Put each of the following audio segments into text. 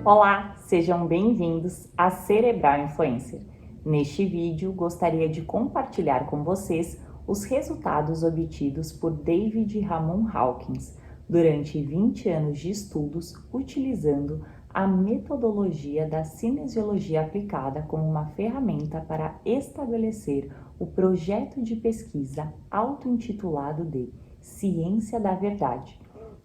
Olá, sejam bem-vindos a Cerebral Influencer. Neste vídeo, gostaria de compartilhar com vocês os resultados obtidos por David Ramon Hawkins durante 20 anos de estudos utilizando a metodologia da cinesiologia aplicada como uma ferramenta para estabelecer o projeto de pesquisa auto-intitulado de Ciência da Verdade.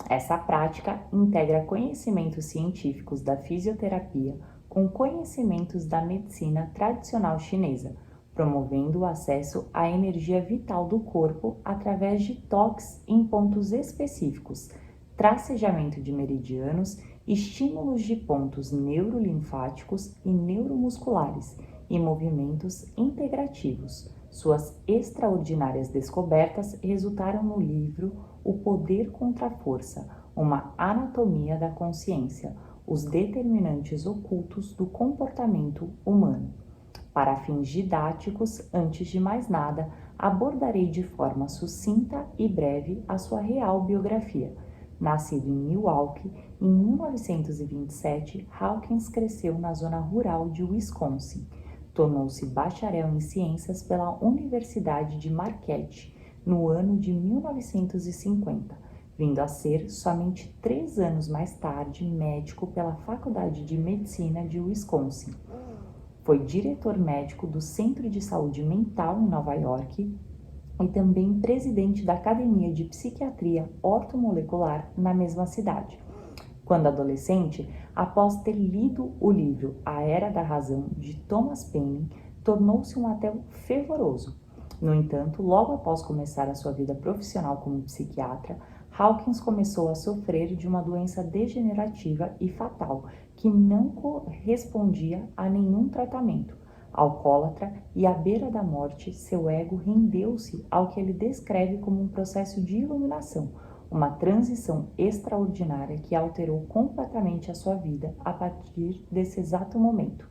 Essa prática integra conhecimentos científicos da fisioterapia com conhecimentos da medicina tradicional chinesa, promovendo o acesso à energia vital do corpo através de toques em pontos específicos, tracejamento de meridianos, estímulos de pontos neurolinfáticos e neuromusculares e movimentos integrativos. Suas extraordinárias descobertas resultaram no livro O Poder contra a Força, uma anatomia da consciência, os determinantes ocultos do comportamento humano. Para fins didáticos, antes de mais nada, abordarei de forma sucinta e breve a sua real biografia. Nascido em Milwaukee, em 1927, Hawkins cresceu na zona rural de Wisconsin. Tornou-se bacharel em ciências pela Universidade de Marquette no ano de 1950, vindo a ser, somente 3 anos mais tarde, médico pela Faculdade de Medicina de Wisconsin. Foi diretor médico do Centro de Saúde Mental em Nova York e também presidente da Academia de Psiquiatria Ortomolecular na mesma cidade. Quando adolescente, após ter lido o livro A Era da Razão, de Thomas Paine, tornou-se um ateu fervoroso. No entanto, logo após começar a sua vida profissional como psiquiatra, Hawkins começou a sofrer de uma doença degenerativa e fatal que não correspondia a nenhum tratamento. Alcoólatra e à beira da morte, seu ego rendeu-se ao que ele descreve como um processo de iluminação, uma transição extraordinária que alterou completamente a sua vida a partir desse exato momento.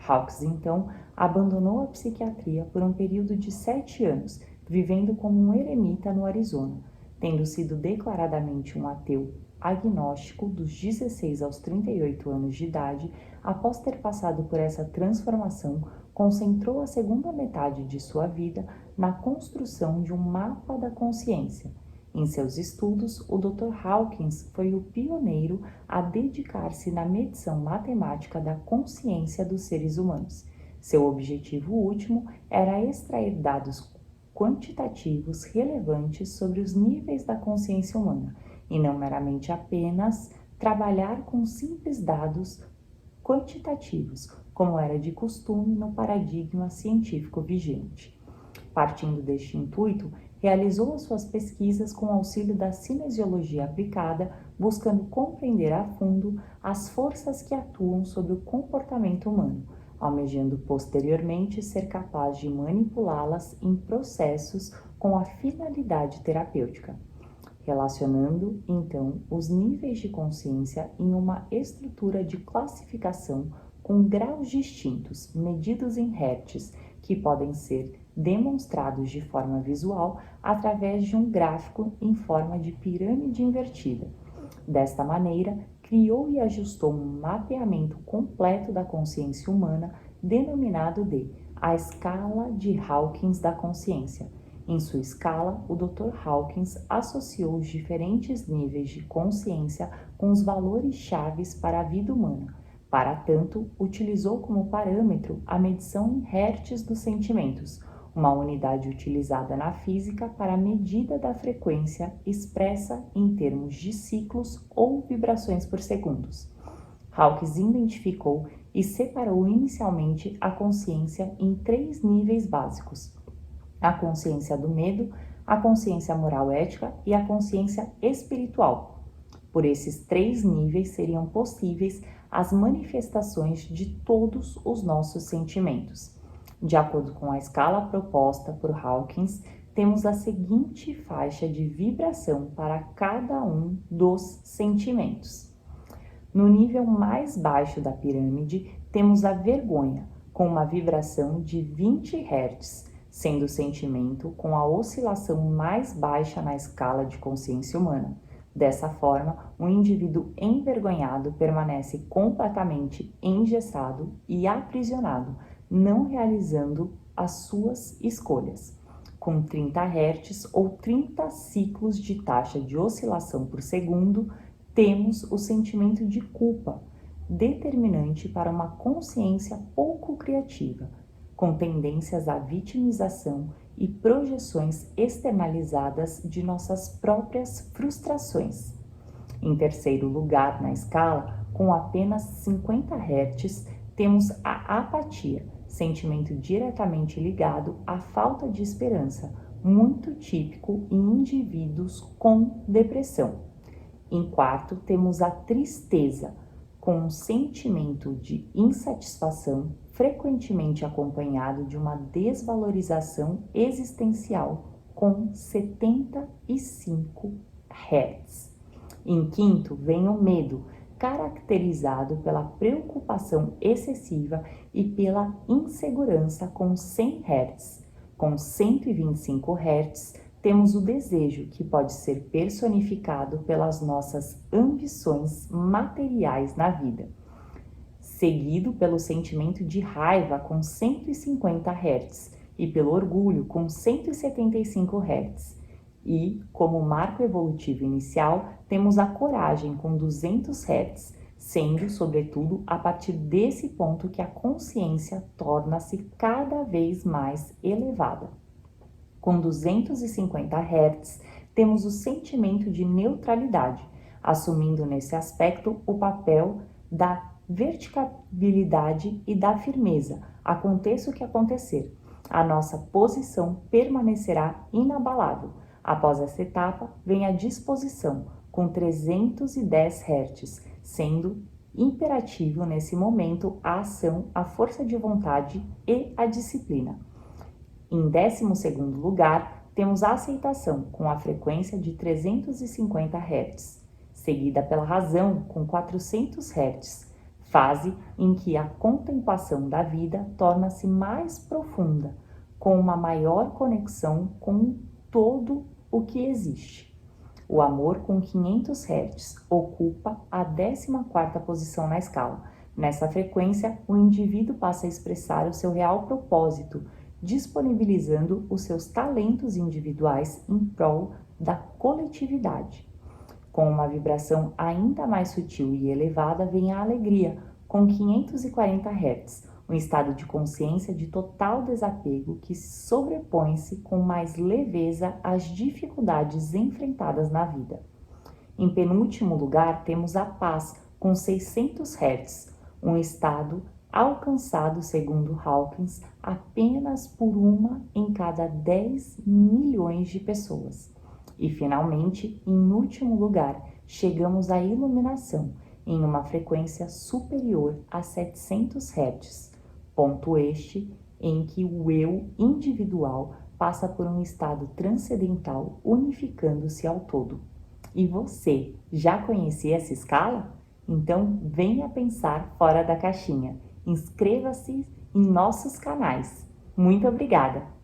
Hawkins, então, abandonou a psiquiatria por um período de 7 anos, vivendo como um eremita no Arizona, tendo sido declaradamente um ateu agnóstico dos 16 aos 38 anos de idade. Após ter passado por essa transformação, concentrou a segunda metade de sua vida na construção de um mapa da consciência. Em seus estudos, o Dr. Hawkins foi o pioneiro a dedicar-se na medição matemática da consciência dos seres humanos. Seu objetivo último era extrair dados quantitativos relevantes sobre os níveis da consciência humana, e não meramente apenas trabalhar com simples dados quantitativos, como era de costume no paradigma científico vigente. Partindo deste intuito, realizou as suas pesquisas com auxílio da cinesiologia aplicada, buscando compreender a fundo as forças que atuam sobre o comportamento humano, almejando posteriormente ser capaz de manipulá-las em processos com a finalidade terapêutica. Relacionando, então, os níveis de consciência em uma estrutura de classificação com graus distintos, medidos em hertz, que podem ser demonstrados de forma visual através de um gráfico em forma de pirâmide invertida. Desta maneira, criou e ajustou um mapeamento completo da consciência humana, denominado de a escala de Hawkins da consciência. Em sua escala, o Dr. Hawkins associou os diferentes níveis de consciência com os valores chaves para a vida humana. Para tanto, utilizou como parâmetro a medição em hertz dos sentimentos, uma unidade utilizada na física para a medida da frequência expressa em termos de ciclos ou vibrações por segundos. Hawkins identificou e separou inicialmente a consciência em 3 níveis básicos: a consciência do medo, a consciência moral ética e a consciência espiritual. Por esses 3 níveis seriam possíveis as manifestações de todos os nossos sentimentos. De acordo com a escala proposta por Hawkins, temos a seguinte faixa de vibração para cada um dos sentimentos. No nível mais baixo da pirâmide, temos a vergonha, com uma vibração de 20 Hz, sendo o sentimento com a oscilação mais baixa na escala de consciência humana. Dessa forma, o indivíduo envergonhado permanece completamente engessado e aprisionado, não realizando as suas escolhas. Com 30 Hz ou 30 ciclos de taxa de oscilação por segundo, temos o sentimento de culpa, determinante para uma consciência pouco criativa, com tendências à vitimização e projeções externalizadas de nossas próprias frustrações. Em terceiro lugar na escala, com apenas 50 Hz, temos a apatia, sentimento diretamente ligado à falta de esperança, muito típico em indivíduos com depressão. Em quarto, temos a tristeza, com um sentimento de insatisfação, frequentemente acompanhado de uma desvalorização existencial, com 75 Hz. Em quinto, vem o medo, caracterizado pela preocupação excessiva e pela insegurança, com 100 Hz. Com 125 Hz, temos o desejo, que pode ser personificado pelas nossas ambições materiais na vida, seguido pelo sentimento de raiva com 150 Hz e pelo orgulho com 175 Hz. E, como marco evolutivo inicial, temos a coragem com 200 Hz, sendo, sobretudo, a partir desse ponto que a consciência torna-se cada vez mais elevada. Com 250 Hz, temos o sentimento de neutralidade, assumindo nesse aspecto o papel da verticalidade e da firmeza. Aconteça o que acontecer, a nossa posição permanecerá inabalável. Após essa etapa, vem a disposição, com 310 Hz, sendo imperativo nesse momento a ação, a força de vontade e a disciplina. Em 12º lugar, temos a aceitação, com a frequência de 350 Hz, seguida pela razão, com 400 Hz, fase em que a contemplação da vida torna-se mais profunda, com uma maior conexão com todo o que existe. O amor, com 500 Hz, ocupa a 14ª posição na escala. Nessa frequência, o indivíduo passa a expressar o seu real propósito, disponibilizando os seus talentos individuais em prol da coletividade. Com uma vibração ainda mais sutil e elevada vem a alegria, com 540 Hz, um estado de consciência de total desapego que sobrepõe-se com mais leveza às dificuldades enfrentadas na vida. Em penúltimo lugar, temos a paz, com 600 Hz, um estado alcançado, segundo Hawkins, apenas por 1 em cada 10 milhões de pessoas. E, finalmente, em último lugar, chegamos à iluminação, em uma frequência superior a 700 Hz, ponto este em que o eu individual passa por um estado transcendental, unificando-se ao todo. E você, já conhecia essa escala? Então, venha pensar fora da caixinha. Inscreva-se em nossos canais. Muito obrigada!